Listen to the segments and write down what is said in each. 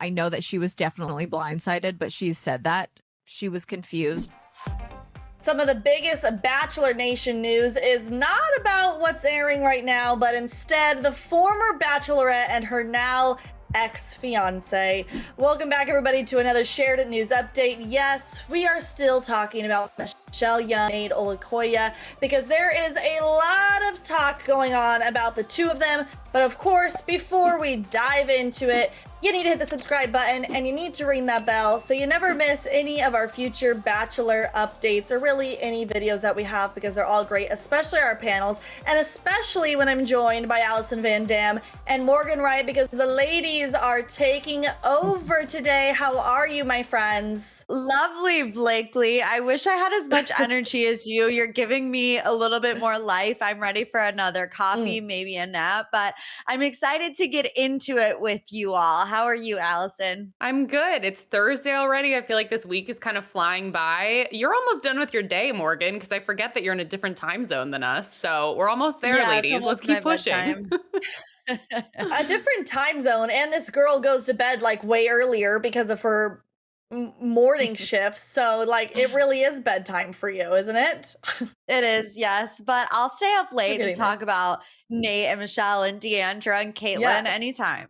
I know that she was definitely blindsided, but she said that she was confused. Some of the biggest Bachelor Nation news is not about what's airing right now, but instead the former Bachelorette and her now ex-fiance. Welcome back, everybody, to another Shared News update. Yes, we are still talking about Michelle Young and Olukoya because there is a lot of talk going on about the two of them. But of course, before we dive into it, you need to hit the subscribe button and you need to ring that bell so you never miss any of our future Bachelor updates or really any videos that we have, because they're all great, especially our panels, and especially when I'm joined by Allison Van Dam and Morgan Wright, because the ladies are taking over today. How are you, my friends? Lovely, Blakely. I wish I had as much energy as you. You're giving me a little bit more life. I'm ready for another coffee, maybe a nap, but I'm excited to get into it with you all. How are you, Allison? I'm good. It's Thursday already. I feel like this week is kind of flying by. You're almost done with your day, Morgan, because I forget that you're in a different time zone than us. So we're almost there, ladies. Let's keep pushing. A different time zone, and this girl goes to bed like way earlier because of her morning shift. So like it really is bedtime for you, isn't it? It is, yes. But I'll stay up late to talk about Nayte and Michelle and Deandra and Caitlin anytime.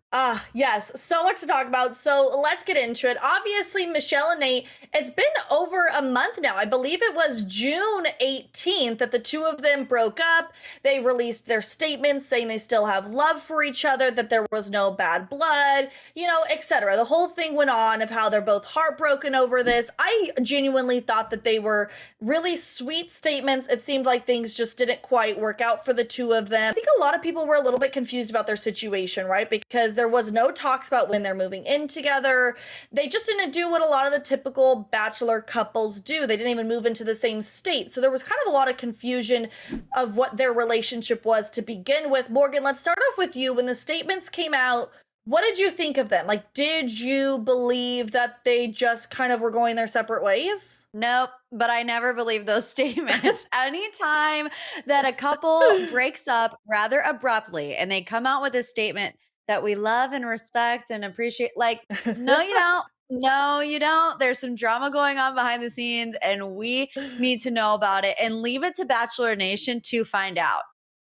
Yes. So much to talk about. So let's get into it. Obviously, Michelle and Nayte, it's been over a month now. I believe it was June 18th that the two of them broke up. They released their statements saying they still have love for each other, that there was no bad blood, you know, etc. The whole thing went on of how they're both heartbroken over this. I genuinely thought that they were really sweet statements. It seemed like things just didn't quite work out for the two of them. I think a lot of people were a little bit confused about their situation, right? Because there was no talks about when they're moving in together. They just didn't do what a lot of the typical Bachelor couples do. They didn't even move into the same state. So there was kind of a lot of confusion of what their relationship was to begin with. Morgan, let's start off with you. When the statements came out, what did you think of them? Like, did you believe that they just kind of were going their separate ways? Nope, but I never believe those statements. Anytime that a couple breaks up rather abruptly and they come out with a statement that we love and respect and appreciate, like, no, you don't. No, you don't. There's some drama going on behind the scenes and we need to know about it, and leave it to Bachelor Nation to find out,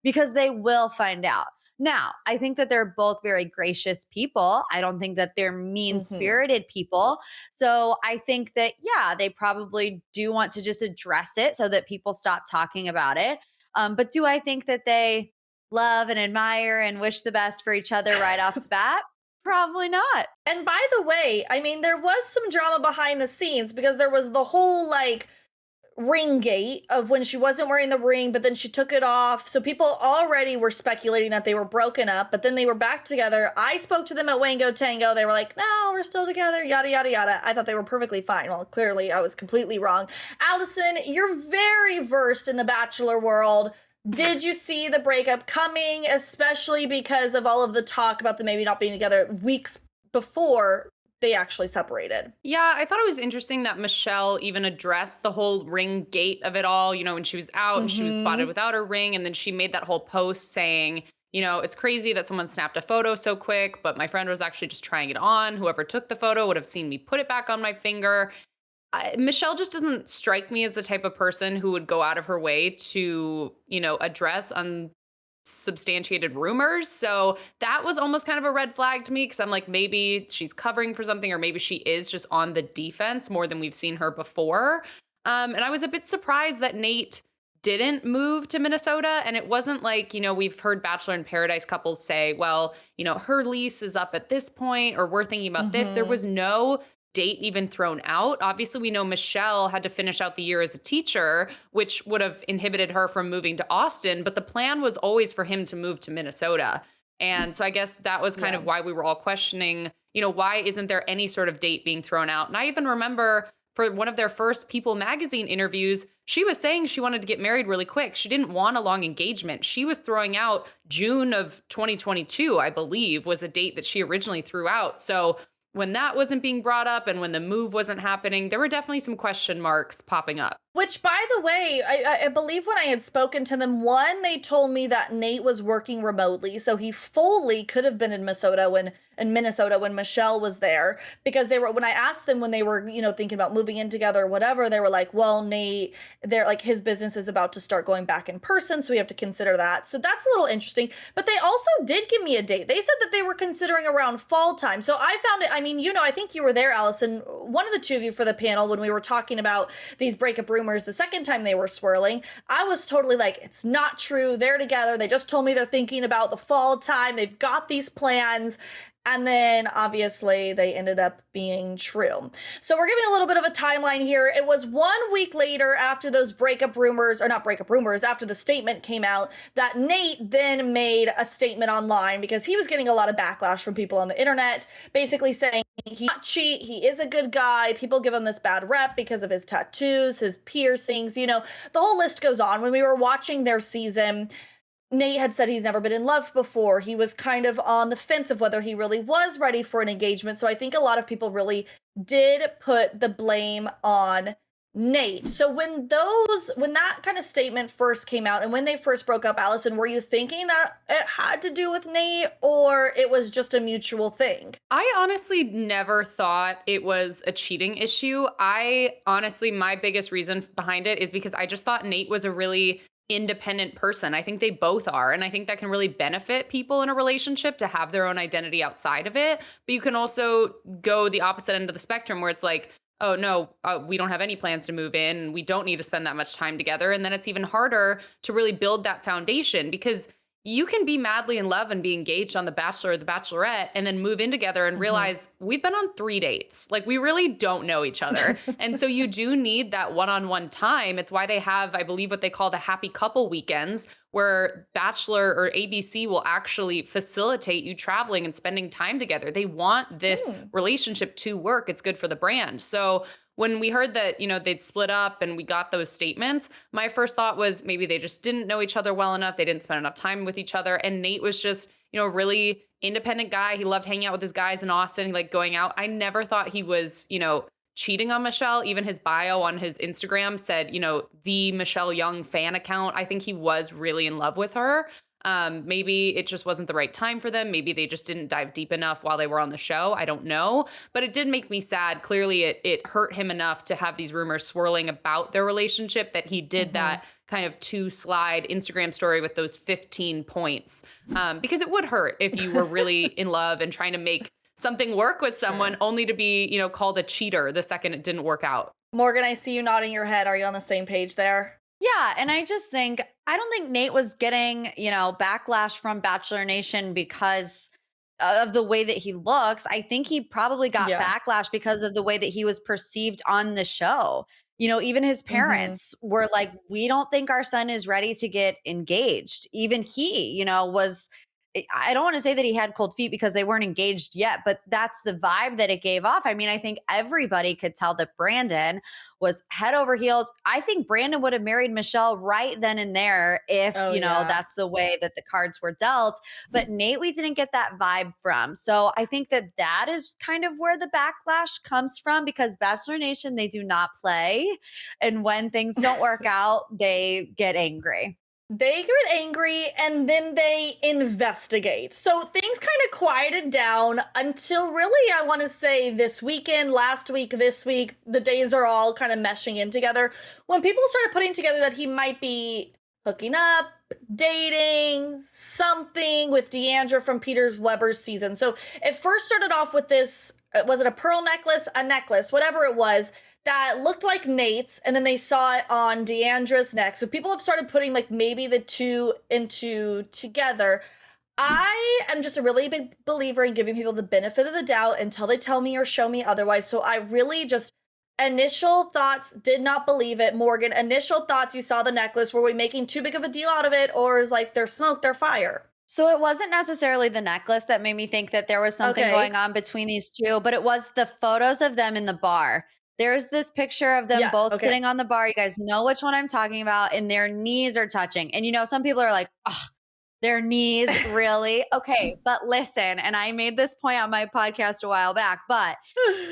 because they will find out. Now, I think that they're both very gracious people. I don't think that they're mean-spirited people. So I think that, yeah, they probably do want to just address it so that people stop talking about it. But do I think that they love and admire and wish the best for each other right off the bat? Probably not. And by the way, I mean, there was some drama behind the scenes because there was the whole, like, ring gate of when she wasn't wearing the ring, but then she took it off. So people already were speculating that they were broken up, but then they were back together. I spoke to them at Wango Tango. They were like, no, we're still together, yada, yada, yada. I thought they were perfectly fine. Well, clearly I was completely wrong. Allison, you're very versed in the Bachelor world. Did you see the breakup coming, especially because of all of the talk about them maybe not being together weeks before they actually separated? Yeah, I thought it was interesting that Michelle even addressed the whole ring gate of it all. You know, when she was out and she was spotted without her ring, and then she made that whole post saying, you know, it's crazy that someone snapped a photo so quick, but my friend was actually just trying it on. Whoever took the photo would have seen me put it back on my finger. Michelle just doesn't strike me as the type of person who would go out of her way to, you know, address unsubstantiated rumors. So that was almost kind of a red flag to me, because I'm like, maybe she's covering for something, or maybe she is just on the defense more than we've seen her before. And I was a bit surprised that Nayte didn't move to Minnesota. And it wasn't like, you know, we've heard Bachelor in Paradise couples say, well, you know, her lease is up at this point, or we're thinking about this. There was no date even thrown out. Obviously, we know Michelle had to finish out the year as a teacher, which would have inhibited her from moving to Austin. But the plan was always for him to move to Minnesota. And so I guess that was kind of why we were all questioning, you know, why isn't there any sort of date being thrown out? And I even remember for one of their first People magazine interviews, she was saying she wanted to get married really quick. She didn't want a long engagement. She was throwing out June of 2022, I believe, was a date that she originally threw out. So when that wasn't being brought up and when the move wasn't happening, there were definitely some question marks popping up. Which, by the way, I believe when I had spoken to them, one, they told me that Nayte was working remotely, so he fully could have been in Minnesota when Michelle was there, because they were, when I asked them when they were, thinking about moving in together or whatever, they were like, well, Nayte, they're like, his business is about to start going back in person, so we have to consider that. So that's a little interesting. But they also did give me a date. They said that they were considering around fall time. So I found it, I mean, I think you were there, Allison, one of the two of you for the panel when we were talking about these breakup rumors the second time they were swirling. I was totally like, it's not true. They're together. They just told me they're thinking about the fall time. They've got these plans. And then obviously they ended up being true. So we're giving a little bit of a timeline here. It was 1 week later after those breakup rumors, or not breakup rumors, after the statement came out, that Nayte then made a statement online, because he was getting a lot of backlash from people on the internet, basically saying he's not cheat, he is a good guy. People give him this bad rep because of his tattoos, his piercings, the whole list goes on. When we were watching their season, Nayte had said he's never been in love before. He was kind of on the fence of whether he really was ready for an engagement. So I think a lot of people really did put the blame on Nayte. So when that kind of statement first came out and when they first broke up, Alison, were you thinking that it had to do with Nayte, or it was just a mutual thing? I honestly never thought it was a cheating issue. My biggest reason behind it is because I just thought Nayte was a really independent person. I think they both are. And I think that can really benefit people in a relationship to have their own identity outside of it. But you can also go the opposite end of the spectrum where it's like, oh no, we don't have any plans to move in. We don't need to spend that much time together. And then it's even harder to really build that foundation, because you can be madly in love and be engaged on The Bachelor or The Bachelorette and then move in together and realize we've been on 3 dates. Like, we really don't know each other. And so you do need that one-on-one time. It's why they have, I believe, what they call the happy couple weekends, where Bachelor or ABC will actually facilitate you traveling and spending time together. They want this relationship to work. It's good for the brand. So when we heard that, they'd split up and we got those statements, my first thought was maybe they just didn't know each other well enough. They didn't spend enough time with each other. And Nayte was just, a really independent guy. He loved hanging out with his guys in Austin. He liked going out. I never thought he was, cheating on Michelle. Even his bio on his Instagram said, the Michelle Young fan account. I think he was really in love with her. Maybe it just wasn't the right time for them. Maybe they just didn't dive deep enough while they were on the show. I don't know. But it did make me sad. Clearly, it hurt him enough to have these rumors swirling about their relationship that he did that kind of 2-slide Instagram story with those 15 points. Because it would hurt if you were really in love and trying to make something work with someone only to be, called a cheater the second it didn't work out. Morgan, I see you nodding your head. Are you on the same page there? Yeah. And I don't think Nayte was getting, backlash from Bachelor Nation because of the way that he looks. I think he probably got backlash because of the way that he was perceived on the show. Even his parents were like, we don't think our son is ready to get engaged. Even he, I don't want to say that he had cold feet because they weren't engaged yet, but that's the vibe that it gave off. I mean, I think everybody could tell that Brandon was head over heels. I think Brandon would have married Michelle right then and there if, that's the way that the cards were dealt. But Nayte, we didn't get that vibe from. So I think that is kind of where the backlash comes from, because Bachelor Nation, they do not play. And when things don't work out, they get angry. They get angry and then they investigate. So things kind of quieted down until really, I want to say this weekend, last week, this week, the days are all kind of meshing in together. When people started putting together that he might be hooking up, dating, something with Deandra from Peter Weber's season. So it first started off with this, was it a pearl necklace, a necklace, whatever it was, that looked like Nayte's, and then they saw it on Deandra's neck. So people have started putting like maybe the two into together. I am just a really big believer in giving people the benefit of the doubt until they tell me or show me otherwise. So I really just, initial thoughts, did not believe it. Morgan, initial thoughts, you saw the necklace. Were we making too big of a deal out of it? Or is like, there's smoke, there's fire? So it wasn't necessarily the necklace that made me think that there was something going on between these two, but it was the photos of them in the bar. There's this picture of them both sitting on the bar. You guys know which one I'm talking about, and their knees are touching. And some people are like, oh, Their knees, really? Okay, but listen, and I made this point on my podcast a while back, but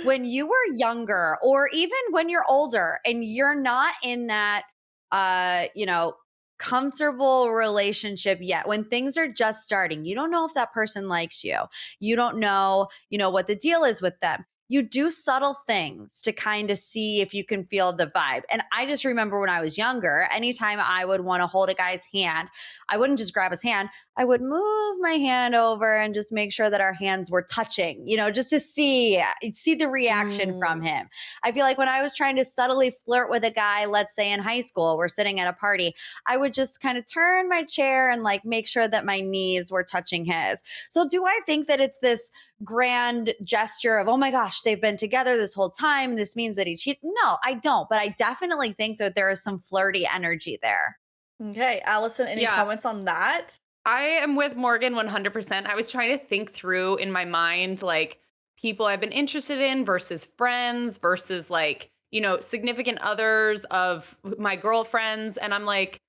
when you were younger or even when you're older and you're not in that comfortable relationship yet, when things are just starting, you don't know if that person likes you. You don't know, what the deal is with them. You do subtle things to kind of see if you can feel the vibe. And I just remember when I was younger, anytime I would want to hold a guy's hand, I wouldn't just grab his hand. I would move my hand over and just make sure that our hands were touching, just to see the reaction from him. I feel like when I was trying to subtly flirt with a guy, let's say in high school, we're sitting at a party, I would just kind of turn my chair and like make sure that my knees were touching his. So do I think that it's this grand gesture of, oh my gosh, they've been together this whole time, this means that he cheated? No, I don't. But I definitely think that there is some flirty energy there. Okay, Allison, any comments on that? I am with Morgan 100%. I was trying to think through in my mind, like people I've been interested in versus friends versus like, significant others of my girlfriends. And I'm like,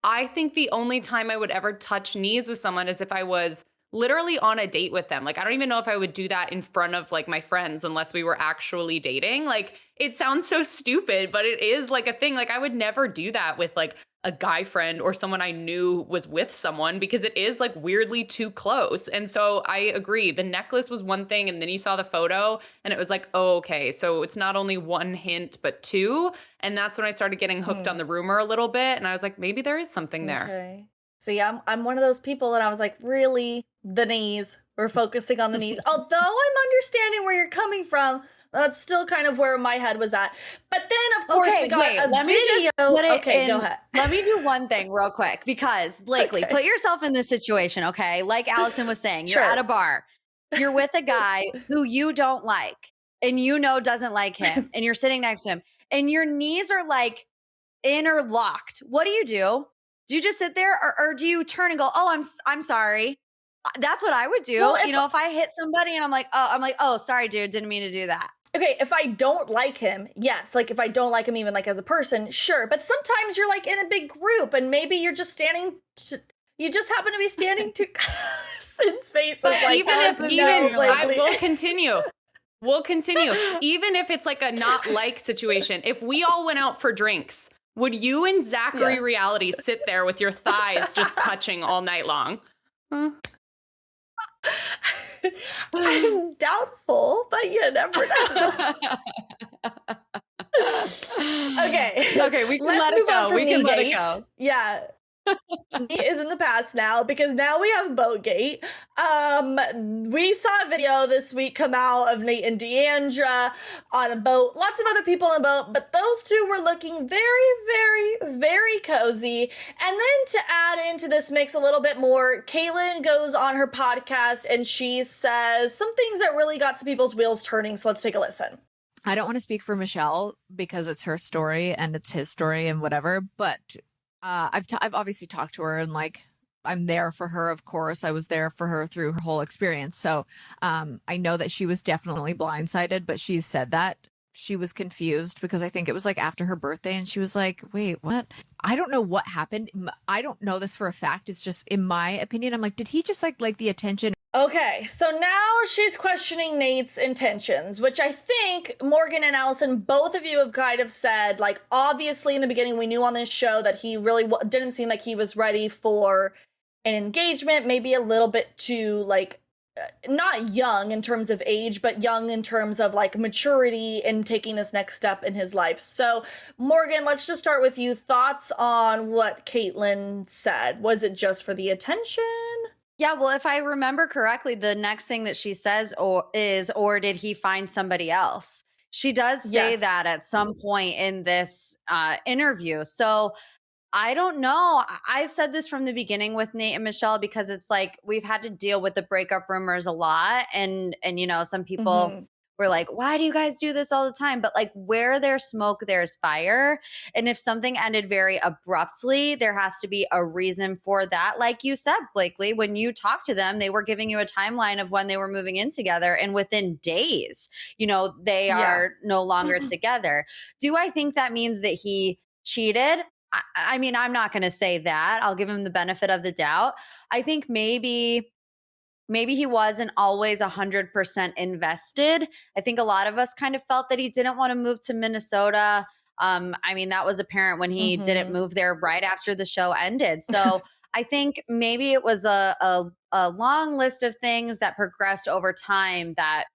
I think the only time I would ever touch knees with someone is if I was literally on a date with them. Like, I don't even know if I would do that in front of like my friends unless we were actually dating. Like, it sounds so stupid, but it is like a thing. Like, I would never do that with like a guy friend or someone I knew was with someone because it is like weirdly too close. And so I agree. The necklace was one thing. And then you saw the photo and it was like, oh, okay. So it's not only one hint, but two. And that's when I started getting hooked on the rumor a little bit. And I was like, maybe there is something there. Okay. See, I'm one of those people and I was like, really? The knees. We're focusing on the knees. Although I'm understanding where you're coming from, that's still kind of where my head was at. But then, of course, we got a video. Okay, go ahead. Let me do one thing real quick because, Blakely, put yourself in this situation, okay? Like Allison was saying, you're at a bar. You're with a guy who you don't like and doesn't like him. And you're sitting next to him. And your knees are like interlocked. What do? Do you just sit there or do you turn and go, oh, I'm sorry? That's what I would do. Well, if I hit somebody and I'm like, oh, sorry, dude, didn't mean to do that. Okay, if I don't like him, yes. Like if I don't like him even like as a person, sure. But sometimes you're like in a big group and maybe you're just you just happen to be standing to in spaces. But I will continue. We'll continue. Even if it's like a not like situation, if we all went out for drinks, would you and Zachary Reality sit there with your thighs just touching all night long? Huh? I'm doubtful, but you never know. Okay, we can let it go. We can let it go. Yeah. It is in the past now because now we have Boatgate. We saw a video this week come out of Nayte and Deandra on a boat. Lots of other people on a boat, but those two were looking very, very, very cozy. And then to add into this mix a little bit more, Caitlyn goes on her podcast and she says some things that really got some people's wheels turning. So let's take a listen. I don't want to speak for Michelle because it's her story and it's his story and whatever, but I've obviously talked to her and like I'm there for her. Of course, I was there for her through her whole experience. So I know that she was definitely blindsided, but she said that she was confused because I think it was like after her birthday and she was like, wait, what? I don't know what happened. I don't know this for a fact. It's just in my opinion. I'm like, did he just like the attention? Okay, so now she's questioning Nate's intentions, which I think Morgan and Allison, both of you have kind of said, like, obviously in the beginning we knew on this show that he really didn't seem like he was ready for an engagement, maybe a little bit too, like, not young in terms of age, but young in terms of, like, maturity and taking this next step in his life. So, Morgan, let's just start with you. Thoughts on what Caitlyn said? Was it just for the attention? Yeah, well, if I remember correctly, the next thing that she says or did he find somebody else? She does say that at some point in this interview. So I don't know. I've said this from the beginning with Nayte and Michelle because it's like we've had to deal with the breakup rumors a lot. And some people were like, why do you guys do this all the time? But like where there's smoke, there's fire. And if something ended very abruptly, there has to be a reason for that. Like you said, Blakely, when you talked to them, they were giving you a timeline of when they were moving in together. And within days, they are no longer together. Do I think that means that he cheated? I mean, I'm not going to say that. I'll give him the benefit of the doubt. I think maybe he wasn't always 100% invested. I think a lot of us kind of felt that he didn't want to move to Minnesota. I mean, that was apparent when he didn't Mm-hmm. move there right after the show ended. So I think maybe it was a long list of things that progressed over time that,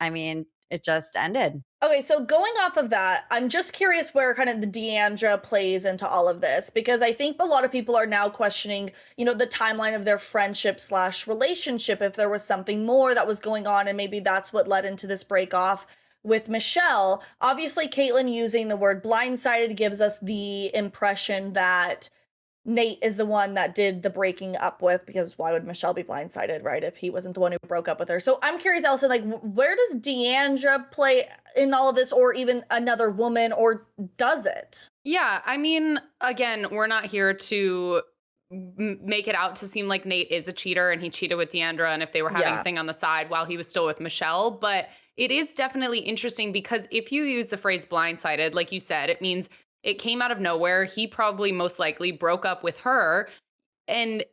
I mean, it just ended. Okay, so going off of that, I'm just curious where kind of the Deandra plays into all of this, because I think a lot of people are now questioning, the timeline of their friendship slash relationship, if there was something more that was going on, and maybe that's what led into this break off with Michelle. Obviously, Caitlyn using the word blindsided gives us the impression that Nayte is the one that did the breaking up with, because why would Michelle be blindsided, right? If he wasn't the one who broke up with her. So I'm curious, Alison, like, where does Deandra play in all of this, or even another woman, or does it? Yeah, I mean, again, we're not here to make it out to seem like Nayte is a cheater and he cheated with Deandra and if they were having a thing on the side while he was still with Michelle. But it is definitely interesting because if you use the phrase blindsided, like you said, it means it came out of nowhere. He probably most likely broke up with her. And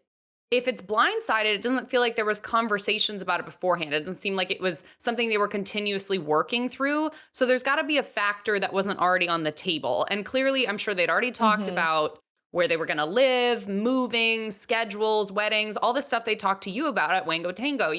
if it's blindsided, it doesn't feel like there was conversations about it beforehand. It doesn't seem like it was something they were continuously working through. So there's got to be a factor that wasn't already on the table. And clearly, I'm sure they'd already talked about where they were going to live, moving, schedules, weddings, all the stuff they talked to you about at Wango Tango.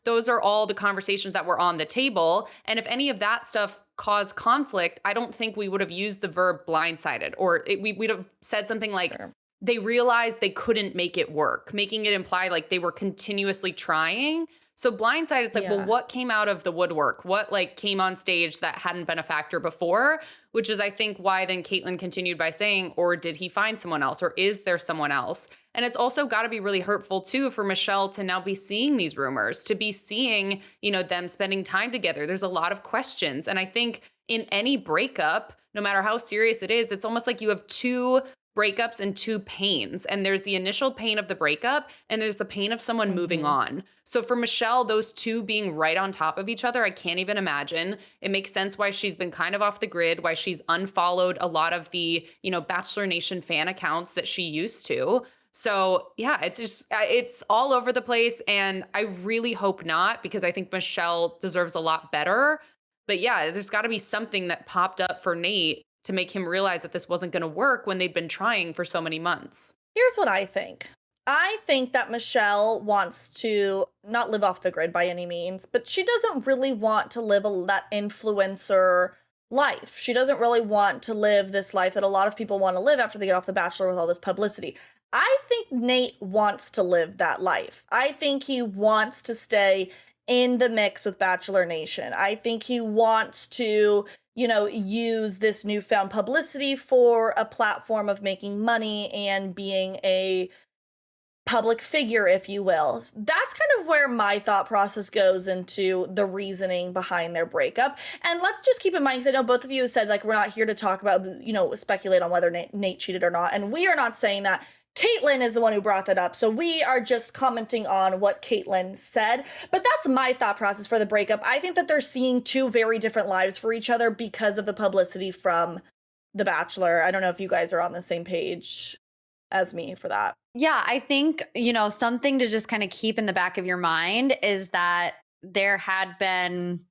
Those are all the conversations that were on the table. And if any of that stuff caused conflict, I don't think we would have used the verb blindsided, or we'd have said something like, they realized they couldn't make it work, making it imply like they were continuously trying. So blindsided, it's like, well, what came out of the woodwork? What came on stage that hadn't been a factor before? Which is, I think, why then Caitlyn continued by saying, or did he find someone else? Or is there someone else? And it's also got to be really hurtful too for Michelle to now be seeing these rumors, to be seeing, them spending time together. There's a lot of questions. And I think in any breakup, no matter how serious it is, it's almost like you have two breakups and two pains. And there's the initial pain of the breakup and there's the pain of someone moving on. So for Michelle, those two being right on top of each other, I can't even imagine. It makes sense why she's been kind of off the grid, why she's unfollowed a lot of the, Bachelor Nation fan accounts that she used to. So yeah, it's all over the place. And I really hope not, because I think Michelle deserves a lot better. But yeah, there's got to be something that popped up for Nayte to make him realize that this wasn't going to work when they'd been trying for so many months. Here's what I think. I think that Michelle wants to not live off the grid by any means, but she doesn't really want to live that influencer life. She doesn't really want to live this life that a lot of people want to live after they get off The Bachelor with all this publicity. I think Nayte wants to live that life. I think he wants to stay in the mix with Bachelor Nation. I think he wants to use this newfound publicity for a platform of making money and being a public figure, if you will. That's kind of where my thought process goes into the reasoning behind their breakup. And let's just keep in mind, because I know both of you have said, we're not here to talk about, speculate on whether Nayte cheated or not. And we are not saying that. Caitlyn is the one who brought that up. So we are just commenting on what Caitlyn said. But that's my thought process for the breakup. I think that they're seeing two very different lives for each other because of the publicity from The Bachelor. I don't know if you guys are on the same page as me for that. Yeah, I think, something to just kind of keep in the back of your mind is that there had been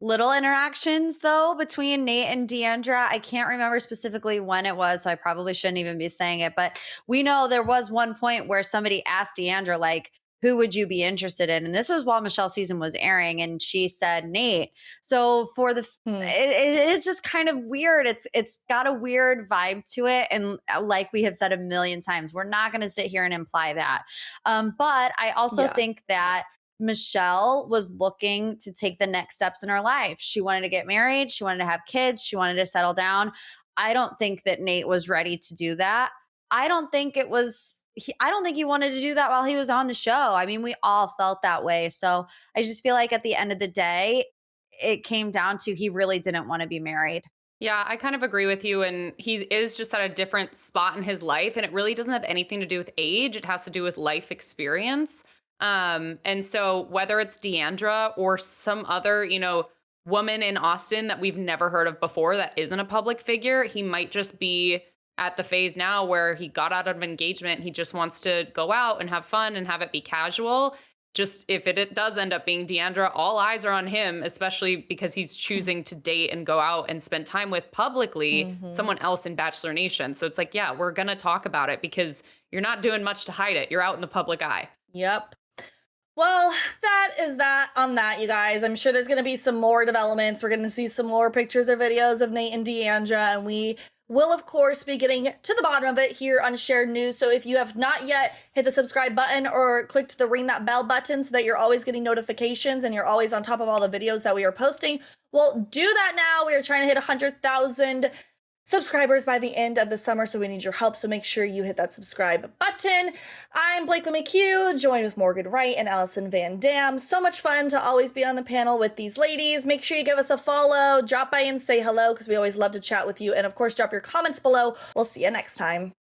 little interactions, though, between Nayte and Deandra. I can't remember specifically when it was, so I probably shouldn't even be saying it. But we know there was one point where somebody asked Deandra, who would you be interested in? And this was while Michelle's season was airing, and she said Nayte. So for the, it is just kind of weird. It's got a weird vibe to it. And like we have said a million times, we're not going to sit here and imply that. But I also think that Michelle was looking to take the next steps in her life. She wanted to get married. She wanted to have kids. She wanted to settle down. I don't think that Nayte was ready to do that. I don't think he wanted to do that while he was on the show. I mean, we all felt that way. So I just feel like at the end of the day, it came down to he really didn't want to be married. Yeah, I kind of agree with you. And he is just at a different spot in his life. And it really doesn't have anything to do with age. It has to do with life experience. And so whether it's Deandra or some other, woman in Austin that we've never heard of before that isn't a public figure, he might just be at the phase now where he got out of engagement. He just wants to go out and have fun and have it be casual. Just if it does end up being Deandra, all eyes are on him, especially because he's choosing to date and go out and spend time with publicly someone else in Bachelor Nation. So it's like, yeah, we're going to talk about it because you're not doing much to hide it. You're out in the public eye. Yep. Well, that is that on that, you guys. I'm sure there's going to be some more developments. We're going to see some more pictures or videos of Nayte and Deandra, and we will, of course, be getting to the bottom of it here on Shared News. So if you have not yet hit the subscribe button or clicked the ring that bell button so that you're always getting notifications and you're always on top of all the videos that we are posting, well, do that now. We are trying to hit 100,000 subscribers by the end of the summer, so we need your help. So make sure you hit that subscribe button. I'm Blakely McHugh, joined with Morgan Wright and Alison Van Dam. So much fun to always be on the panel with these ladies. Make sure you give us a follow, drop by and say hello, because we always love to chat with you. And of course, drop your comments below. We'll see you next time.